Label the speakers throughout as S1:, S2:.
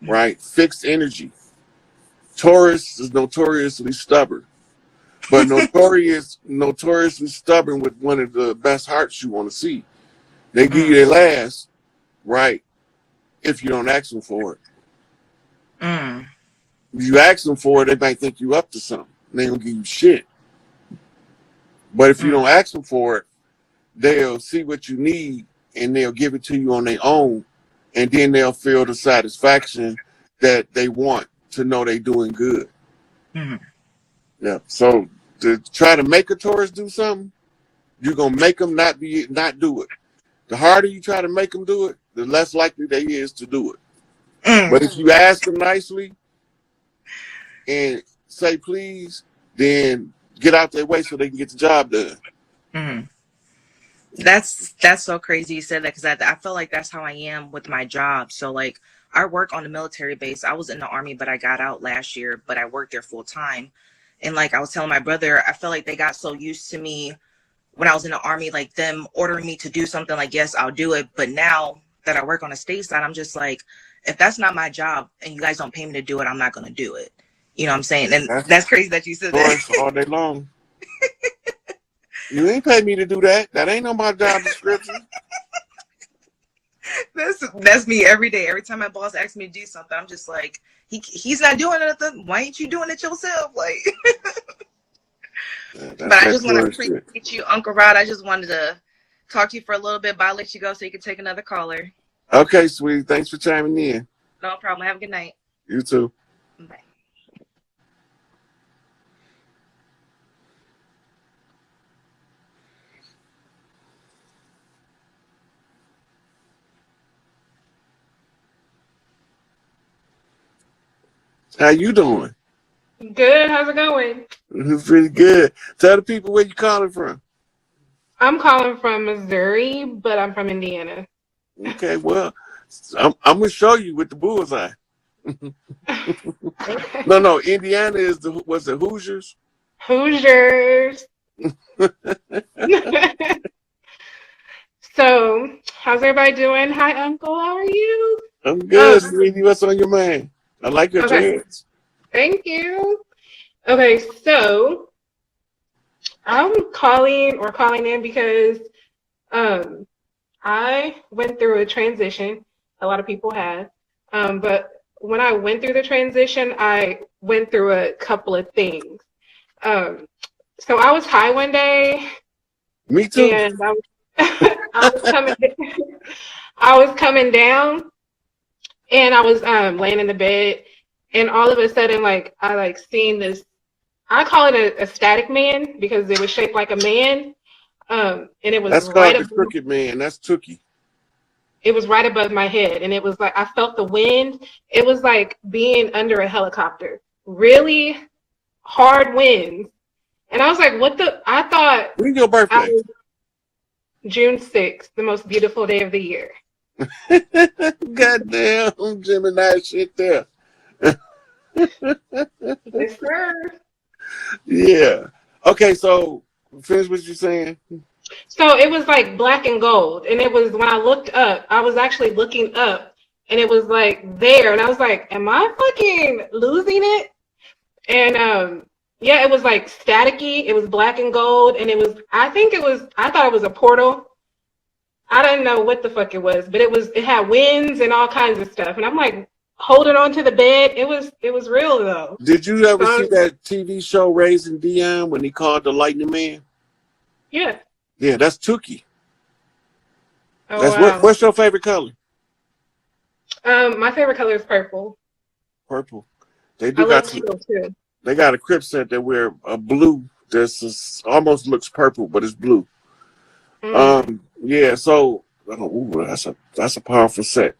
S1: right? Fixed energy. Taurus is notoriously stubborn, but notoriously stubborn with one of the best hearts you want to see. They give you their last, right? If you don't ask them for it. If you ask them for it, they might think you up to something. They don't give you shit. But if you don't ask them for it, they'll see what you need and they'll give it to you on their own, and then they'll feel the satisfaction that they want to know they're doing good. Yeah. So to try to make a Taurus do something, you're gonna make them not do it. The harder you try to make them do it, the less likely they is to do it. But if you ask them nicely and say please, then get out their way so they can get the job done.
S2: That's so crazy you said that, because I feel like that's how I am with my job. So like I work on a military base. I was in the Army, but I got out last year, but I worked there full time. And like I was telling my brother, I feel like they got so used to me when I was in the Army, like them ordering me to do something, like, yes, I'll do it. But now that I work on the state side, I'm just like, if that's not my job and you guys don't pay me to do it, I'm not going to do it. You know what I'm saying? And that's crazy that you said that.
S1: All day long. You ain't paid me to do that. That ain't on my job description.
S2: That's me every day. Every time my boss asks me to do something, I'm just like, he's not doing nothing. Why ain't you doing it yourself? Like, but I just want to appreciate you, Uncle Rod. I just wanted to talk to you for a little bit, but I'll let you go so you can take another caller.
S1: Okay, sweetie. Thanks for chiming in.
S2: No problem. Have a good night.
S1: You too.
S2: Bye.
S1: How you doing?
S3: Good. How's it going?
S1: It's pretty good. Tell the people where you calling from.
S3: I'm calling from Missouri, but I'm from Indiana.
S1: Okay, well, I'm gonna show you with the bullseye.
S3: Okay.
S1: No, Indiana is the Hoosiers?
S3: Hoosiers. So, how's everybody doing? Hi, Uncle. How are you?
S1: I'm good, sweetie. What's on your mind? I like your dreads.
S3: Thank you. Okay, so I'm calling in because I went through a transition. A lot of people have. But when I went through the transition, I went through a couple of things. So I was high one day.
S1: Me too.
S3: And I was coming down, and I was laying in the bed, and all of a sudden, like, I seen this. I call it a static man because it was shaped like a man, and it was
S1: that's called the crooked man. That's Tookie.
S3: It was right above my head, and it was like I felt the wind. It was like being under a helicopter, really hard winds, and I was like, "What the?" I thought.
S1: When's your birthday?
S3: June 6th, the most beautiful day of the year.
S1: Goddamn Gemini shit there.
S3: Yes, sir.
S1: Yeah. Okay, so finish what you're saying.
S3: So it was like black and gold. And it was, when I looked up, I was actually looking up, and it was like there. And I was like, am I fucking losing it? And yeah, it was like staticky. It was black and gold. And it was, I thought it was a portal. I didn't know what the fuck it was, but it had winds and all kinds of stuff. And I'm like holding on to the bed. It was real though.
S1: Did you ever see that TV show Raising Dion when he called the Lightning Man?
S3: Yeah.
S1: Yeah, that's Tookie.
S3: Oh, wow.
S1: What's your favorite color?
S3: My favorite color is purple.
S1: Purple. They
S3: love teal too.
S1: They got a Crip set that wear a blue that's almost looks purple, but it's blue. Yeah, so that's a powerful set.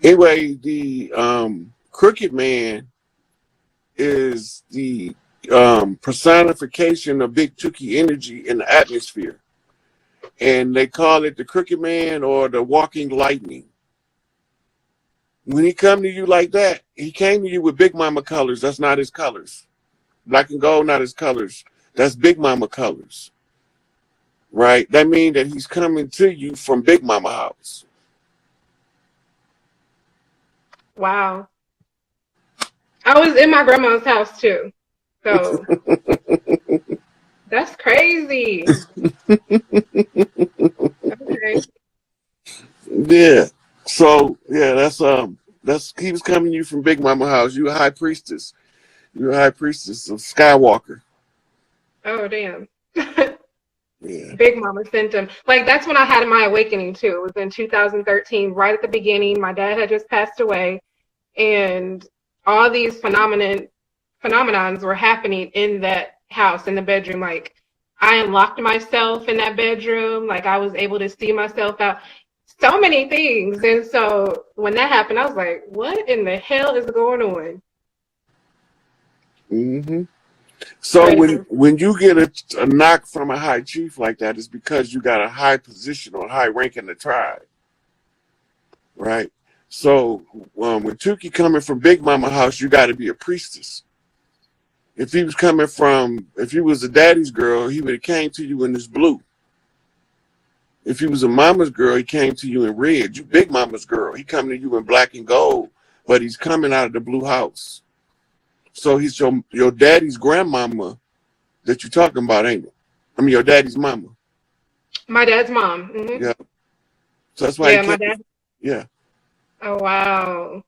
S1: Anyway, the Crooked Man is the personification of Big Tookie energy in the atmosphere. And they call it the Crooked Man or the Walking Lightning. When he come to you like that, he came to you with Big Mama colors. That's not his colors. Black and gold, not his colors. That's Big Mama colors. Right? That means that he's coming to you from Big Mama house.
S3: Wow. I was in my grandma's house too. So that's crazy. Okay.
S1: Yeah. So yeah, that's he was coming to you from Big Mama house. You a high priestess. You're a high priestess of Skywalker.
S3: Oh damn.
S1: Yeah.
S3: Big Mama sent him. Like that's when I had my awakening too. It was in 2013, right at the beginning. My dad had just passed away, and all these phenomenons were happening in that house, in the bedroom. Like I unlocked myself in that bedroom. Like I was able to see myself out. So many things. And so when that happened, I was like, what in the hell is going on?
S1: Hmm. So
S3: Crazy.
S1: when you get a knock from a high chief like that, it's because you got a high position or high rank in the tribe, right? So when Tukey coming from Big Mama house, you got to be a priestess. If he was coming from, if he was a daddy's girl, he would have came to you in this blue. If he was a mama's girl, he came to you in red. You Big Mama's girl, he coming to you in black and gold, but he's coming out of the blue house. So he's your daddy's grandmama that you're talking about, ain't it? I mean, your daddy's mama.
S3: My dad's mom.
S1: Yeah. So that's why he
S3: Yeah, my
S1: came.
S3: dad.
S1: Yeah.
S3: Oh, wow.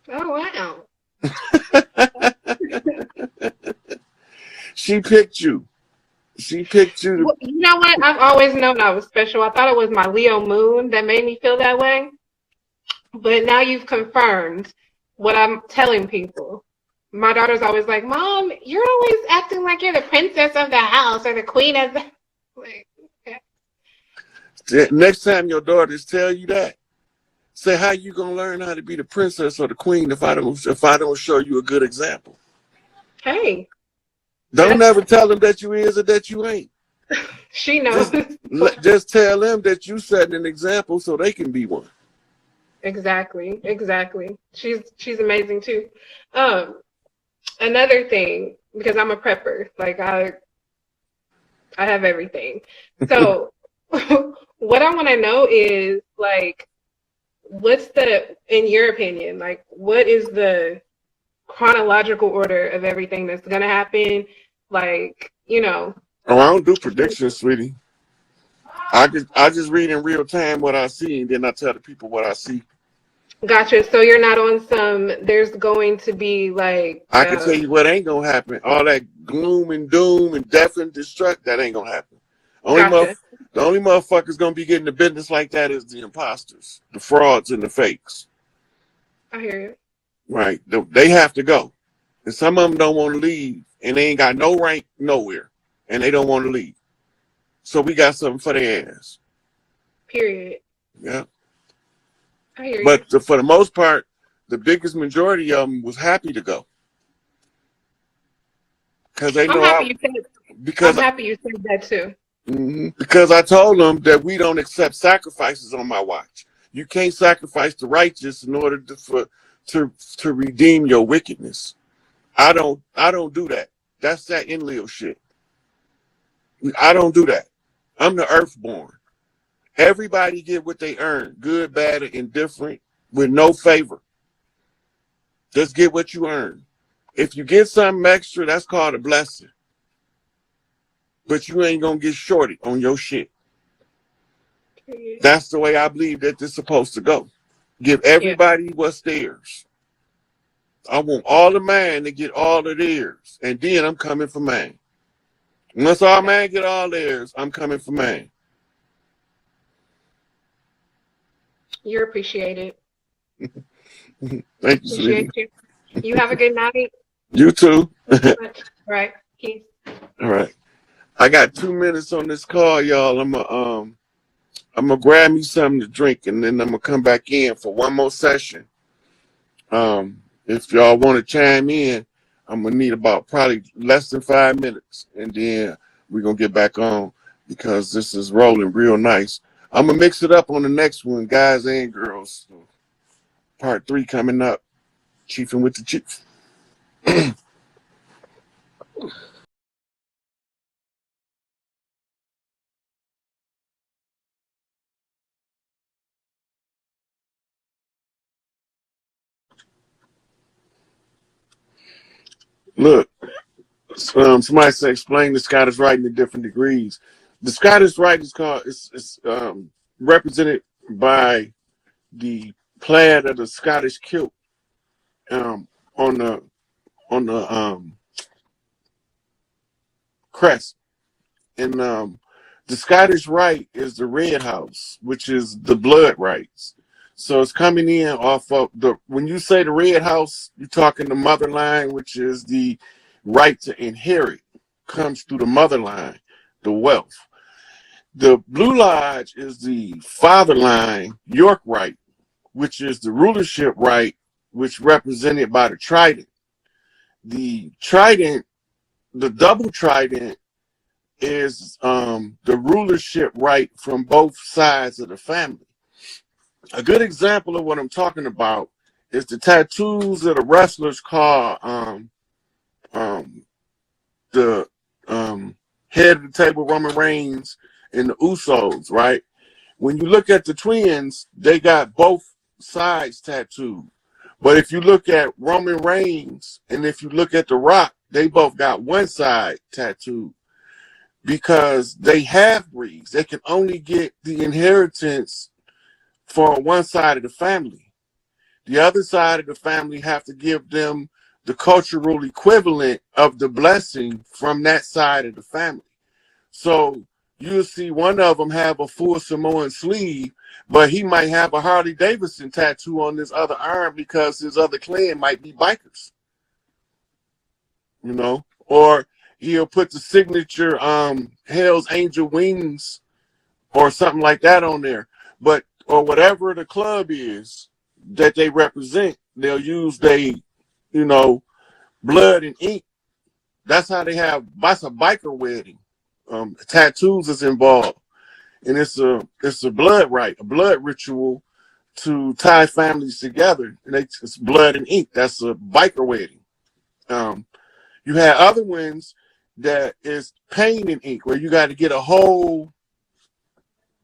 S3: Oh, wow.
S1: She picked you. She picked you.
S3: Well, you know what? I've always known I was special. I thought it was my Leo moon that made me feel that way. But now you've confirmed what I'm telling people. My daughter's always like, Mom, you're always acting like you're the princess of the house or the queen of the. Like, okay.
S1: Next time your daughters tell you that, say, how you gonna learn how to be the princess or the queen if I don't show you a good example?
S3: Hey,
S1: Don't
S3: that's
S1: ever tell them that you is or that you ain't.
S3: she knows.
S1: Just tell them that you set an example so they can be one.
S3: Exactly, exactly. She's amazing too. Another thing, because I'm a prepper, like I have everything. So what I want to know is like, what's in your opinion, like what is the chronological order of everything that's gonna happen? Like,
S1: Oh, I don't do predictions, sweetie. I just read in real time what I see, and then I tell the people what I see.
S3: gotcha. So you're not on there's going to be like,
S1: I can tell you what ain't gonna happen. All that gloom and doom and death and destruct, that ain't gonna happen.
S3: gotcha.
S1: The only motherfuckers gonna be getting the business like that is the imposters, the frauds, and the fakes.
S3: I hear you.
S1: Right? They have to go, and some of them don't want to leave, and they ain't got no rank nowhere, and they don't want to leave. So we got something for their ass.
S3: Period.
S1: Yeah.
S3: I hear you.
S1: But for the most part, the biggest majority of them was happy to go because they
S3: I'm
S1: know
S3: happy you said
S1: because
S3: I'm happy you said that too.
S1: because I told them that we don't accept sacrifices on my watch. You can't sacrifice the righteous in order to redeem your wickedness. I don't do that. That's that Enlil shit. I don't do that. I'm the earthborn. Everybody get what they earn, good, bad, or indifferent, with no favor. Just get what you earn. If you get something extra, that's called a blessing. But you ain't gonna get shorted on your shit.
S3: Period.
S1: That's the way I believe that this is supposed to go. Give
S3: Yeah.
S1: everybody what's theirs. I want all of mine to get all of theirs, and then I'm coming for mine. Once all mine get all theirs, I'm coming for mine.
S3: You're appreciated.
S1: Thank you,
S3: Appreciate
S1: sweetie.
S3: you. You have a good night.
S1: You too.
S3: Thank you so much. All right. Peace.
S1: All right. I got 2 minutes on this call, y'all. I'm gonna grab me something to drink, and then I'm gonna come back in for one more session. If y'all want to chime in, I'm gonna need about probably less than 5 minutes, and then we're gonna get back on because this is rolling real nice. I'm gonna mix it up on the next one, guys and girls. Part 3 coming up. Chiefing with the Chief. Look, somebody said explain the Scottish Rite in the different degrees. The Scottish Rite is called represented by the plaid of the Scottish kilt on the crest, and the Scottish Rite is the red house, which is the blood rights. So it's coming in off of when you say the red house, you're talking the mother line, which is the right to inherit, comes through the mother line, the wealth. The Blue Lodge is the father line, York right, which is the rulership right, which represented by the trident. The trident, the double trident, is the rulership right from both sides of the family. A good example of what I'm talking about is the tattoos that the wrestlers call the head of the table, Roman Reigns, and the Usos, right? When you look at the twins, they got both sides tattooed. But if you look at Roman Reigns and if you look at The Rock, they both got one side tattooed because they half-breeds. They can only get the inheritance for one side of the family. The other side of the family have to give them the cultural equivalent of the blessing from that side of the family. So you'll see one of them have a full Samoan sleeve, but he might have a Harley Davidson tattoo on his other arm because his other clan might be bikers, you know, or he'll put the signature Hell's Angel Wings or something like that on there. But or whatever the club is that they represent, they'll use blood and ink. That's how they have. That's a biker wedding. Tattoos is involved, and it's a blood rite, a blood ritual to tie families together. And it's blood and ink. That's a biker wedding. You have other ones that is paint and ink, where you got to get a whole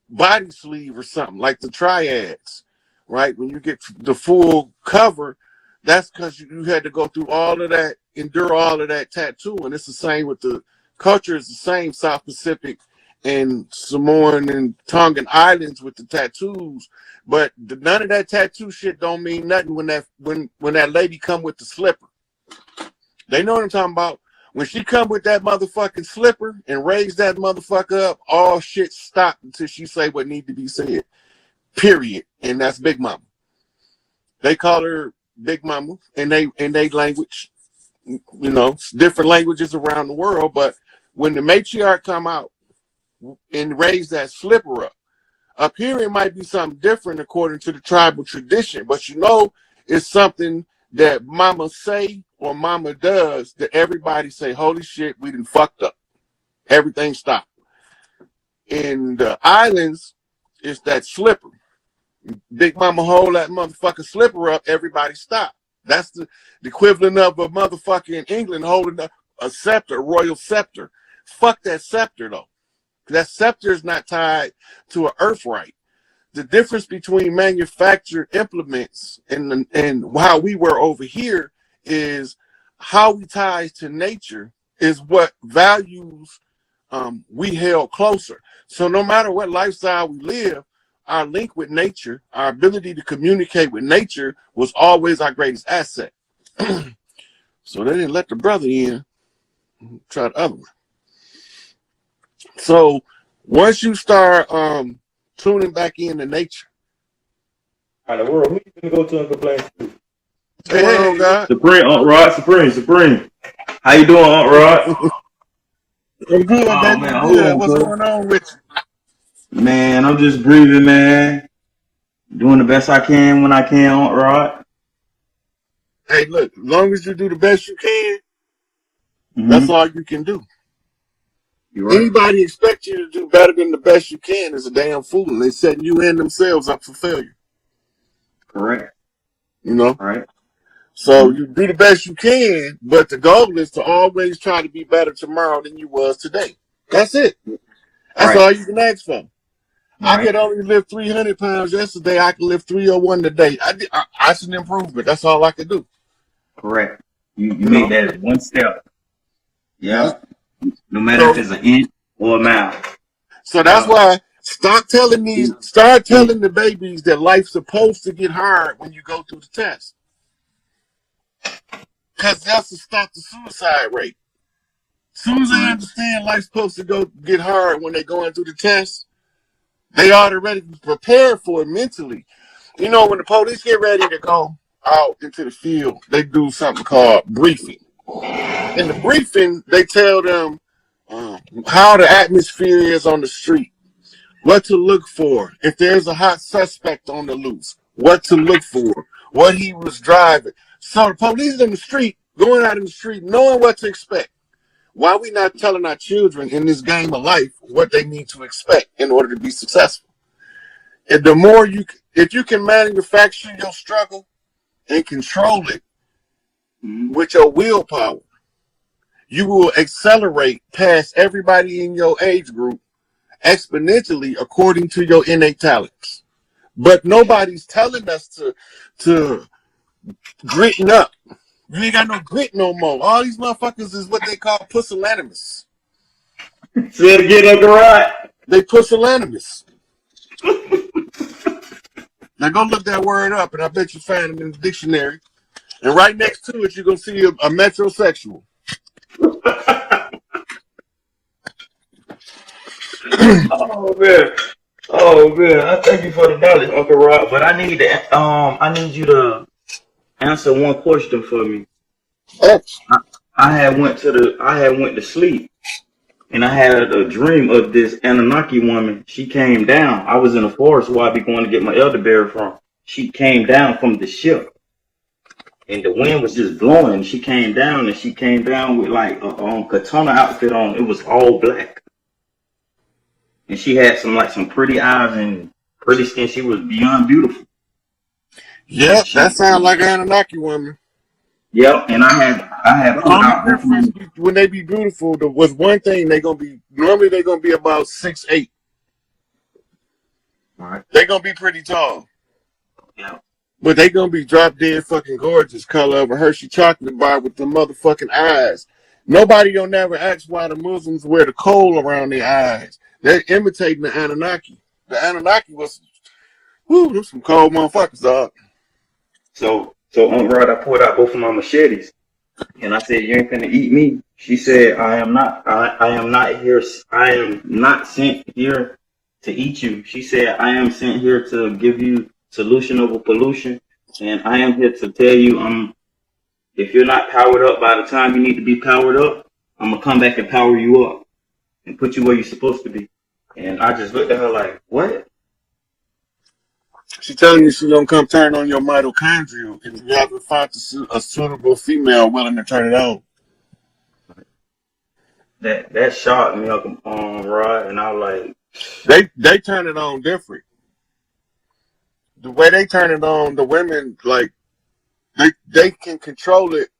S1: body sleeve or something, like the triads, right? When you get the full cover, that's because you had to go through all of that, endure all of that tattoo. And it's the same with the culture, is the same South Pacific and Samoan and Tongan Islands with the tattoos. But none of that tattoo shit don't mean nothing when that lady come with the slipper. They know what I'm talking about. When she come with that motherfucking slipper and raise that motherfucker up, all shit stopped until she say what need to be said. Period. And that's Big Mama. They call her Big Mama in they language. You know, different languages around the world. But when the matriarch come out and raise that slipper up here it might be something different according to the tribal tradition. But you know, it's something that Mama say or Mama does that everybody say, holy shit, we done fucked up. Everything stopped. In the islands, it's that slipper. Big Mama hold that motherfucking slipper up, everybody stop. That's the equivalent of a motherfucker in England holding up a scepter, a royal scepter. Fuck that scepter, though. That scepter is not tied to an earth right. The difference between manufactured implements and how we were over here is how we ties to nature is what values we held closer. So no matter what lifestyle we live, our link with nature, our ability to communicate with nature was always our greatest asset. So they didn't let the brother in. Try the other one. So once you start tuning back into nature.
S4: How in the world? Who you gonna go to and complain to?
S1: Hey, God.
S4: Supreme, Aunt Rod, Supreme. How you doing, Aunt Rod?
S1: I'm good,
S4: Oh,
S1: baby.
S4: man,
S1: Good. What's going on with you?
S4: Man, I'm just breathing, man. Doing the best I can when I can, Aunt Rod.
S1: Hey, look, as long as you do the best you can, that's all you can do.
S4: You're right.
S1: Anybody expect you to do better than the best you can is a damn fool. They're setting you and themselves up for failure.
S4: Correct.
S1: You know?
S4: All right.
S1: So you do the best you can, but the goal is to always try to be better tomorrow than you was today. That's it. That's all you can ask for. I could only lift 300 pounds yesterday. I can lift 301 today. That's an improvement. That's all I can do.
S4: Correct. You make that one step. Yeah. No matter
S1: So,
S4: if it's an inch or a mile.
S1: so that's why start telling the babies that life's supposed to get hard when you go through the test. Because that's to stop the suicide rate. As soon as they understand life's supposed to get hard when they're going through the test, they already prepared for it mentally. You know, when the police get ready to go out into the field, they do something called briefing. In the briefing, they tell them how the atmosphere is on the street, what to look for, if there's a hot suspect on the loose, what to look for, what he was driving. So the police in the street, going out in the street, knowing what to expect. Why are we not telling our children in this game of life what they need to expect in order to be successful? And the more if you can manufacture your struggle and control it with your willpower, you will accelerate past everybody in your age group exponentially according to your innate talents. But nobody's telling us to gritting up. You ain't got no grit no more. All these motherfuckers is what they call pusillanimous.
S4: Say it again, Uncle Rod.
S1: They pusillanimous. Now go look that word up, and I bet you find it in the dictionary. And right next to it, you're going to see a metrosexual.
S4: Oh man, I thank you for the knowledge, Uncle Rod. But I need you to answer one question for me. I went to sleep, and I had a dream of this Anunnaki woman. She came down. I was in the forest where I'd be going to get my elderberry from. She came down from the ship, and the wind was just blowing. She came down, with like a katana outfit on. It was all black, and she had some pretty eyes and pretty skin. She was beyond beautiful.
S1: Yep, that sounds like an Anunnaki woman.
S4: Yep, and I had put out
S1: difference when they be beautiful. Was one thing they're gonna be about 6'8".
S4: All right.
S1: They're gonna be pretty tall.
S4: Yeah.
S1: But they gonna be drop dead fucking gorgeous, color of a Hershey chocolate bar with the motherfucking eyes. Nobody don't never ask why the Muslims wear the kohl around their eyes. They're imitating the Anunnaki. The Anunnaki was, there's some cold motherfuckers, dog.
S4: So on Rod, I pulled out both of my machetes, and I said, "You ain't finna eat me." She said, I am not here. I am not sent here to eat you. She said, I am sent here to give you solution over pollution, and I am here to tell you, if you're not powered up by the time you need to be powered up, I'm gonna come back and power you up and put you where you're supposed to be. And I just looked at her like, what?
S1: She telling you she gonna come turn on your mitochondria, and you haven't found a suitable female willing to turn it on.
S4: That shocked me up on Rod, and I was like,
S1: they turn it on different. The way they turn it on, the women like they can control it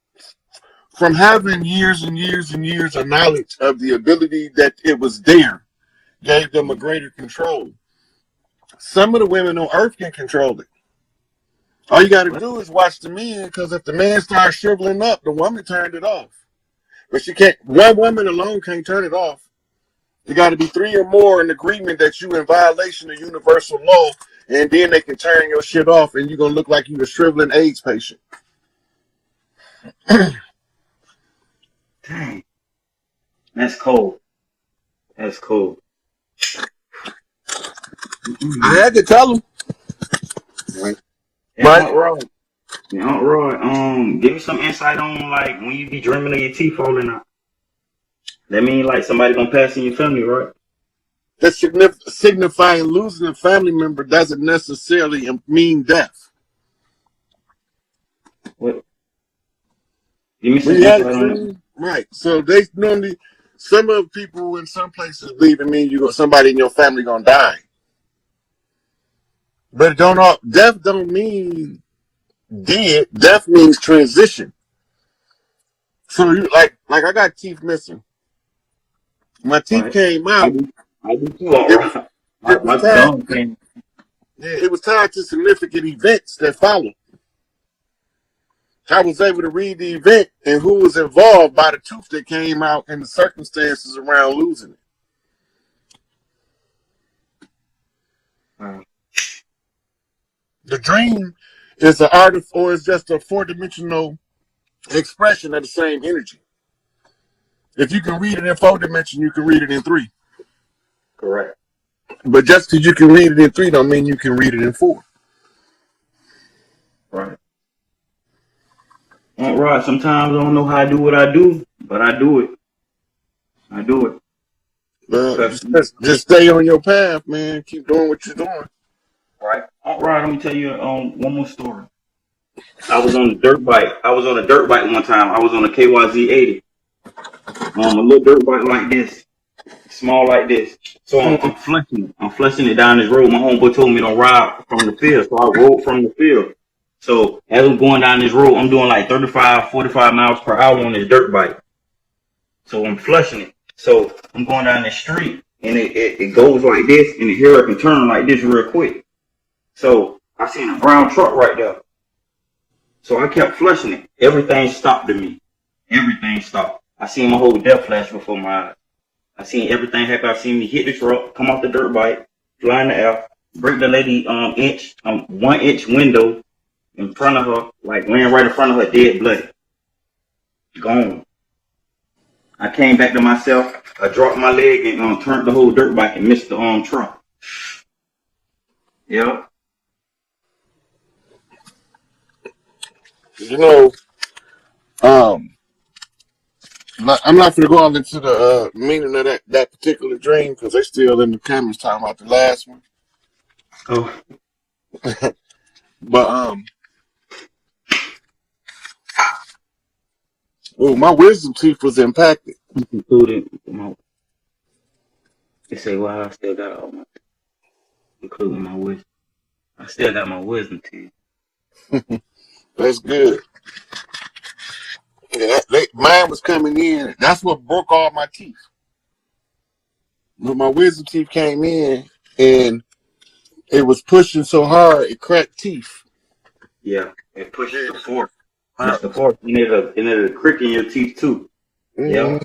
S1: from having years and years and years of knowledge of the ability that it was there, gave them a greater control. Some of the women on Earth can control it. All you got to do is watch the men, because if the man starts shriveling up, the woman turned it off. But she can't. One woman alone can't turn it off. You got to be 3 or more in agreement that you in violation of universal law, and then they can turn your shit off, and you're gonna look like you a shriveling AIDS patient.
S4: dang, that's cold. That's cold.
S1: I had to tell him.
S4: Right.
S1: But
S4: Aunt Roy, give me some insight on like when you be dreaming of your teeth falling out. That mean like somebody gonna pass in your family, right?
S1: that's signifying losing a family member doesn't necessarily mean death.
S4: What? Give me some
S1: We had
S4: insight on that.
S1: right. So they normally, some of people in some places believe it means somebody in your family gonna die. But it don't all, death don't mean dead. Death means transition. So you like I got teeth missing. My teeth
S4: Right.
S1: came out.
S4: I do too. All right. My gum came.
S1: Yeah, it was tied to significant events that followed. I was able to read the event and who was involved by the tooth that came out and the circumstances around losing it. The dream is an artist, or is just a four-dimensional expression of the same energy. If you can read it in 4 dimensions, you can read it in 3.
S4: Correct.
S1: But just because you can read it in 3 don't mean you can read it in 4.
S4: Right. All right. Sometimes I don't know how I do what I do, but I do it. I do it.
S1: Just stay on your path, man. Keep doing what you're doing.
S4: Right. All right. Let me tell you one more story. I was on a dirt bike. One time. I was on a KYZ 80. A little dirt bike like this, small like this. So I'm flushing it. I'm flushing it down this road. My homeboy told me don't ride from the field, so I rode from the field. So as I'm going down this road, I'm doing like 35, 45 miles per hour on this dirt bike. So I'm flushing it. So I'm going down the street, and it goes like this, and it here I can turn like this real quick. So I seen a brown truck right there. So I kept flushing it. Everything stopped to me. Everything stopped. I seen my whole death flash before my eyes. I seen everything happen. I seen me hit the truck, come off the dirt bike, fly in the air, break the lady 1 inch window in front of her, like laying right in front of her, dead bloody. Gone. I came back to myself. I dropped my leg and turned the whole dirt bike and missed the truck. Yep.
S1: You know, I'm not going to go on into the meaning of that particular dream because they still in the comments talking about the last one.
S4: Oh.
S1: But my wisdom teeth was impacted.
S4: Including they say, well, I still got all my, including my wisdom. I still got my wisdom teeth.
S1: That's good. Yeah, mine was coming in. That's what broke all my teeth. When my wisdom teeth came in and it was pushing so hard, it cracked teeth.
S4: Yeah, it pushes the fork. It's the fork. And there's a crick in your teeth too.
S1: Mm-hmm.
S4: Yeah.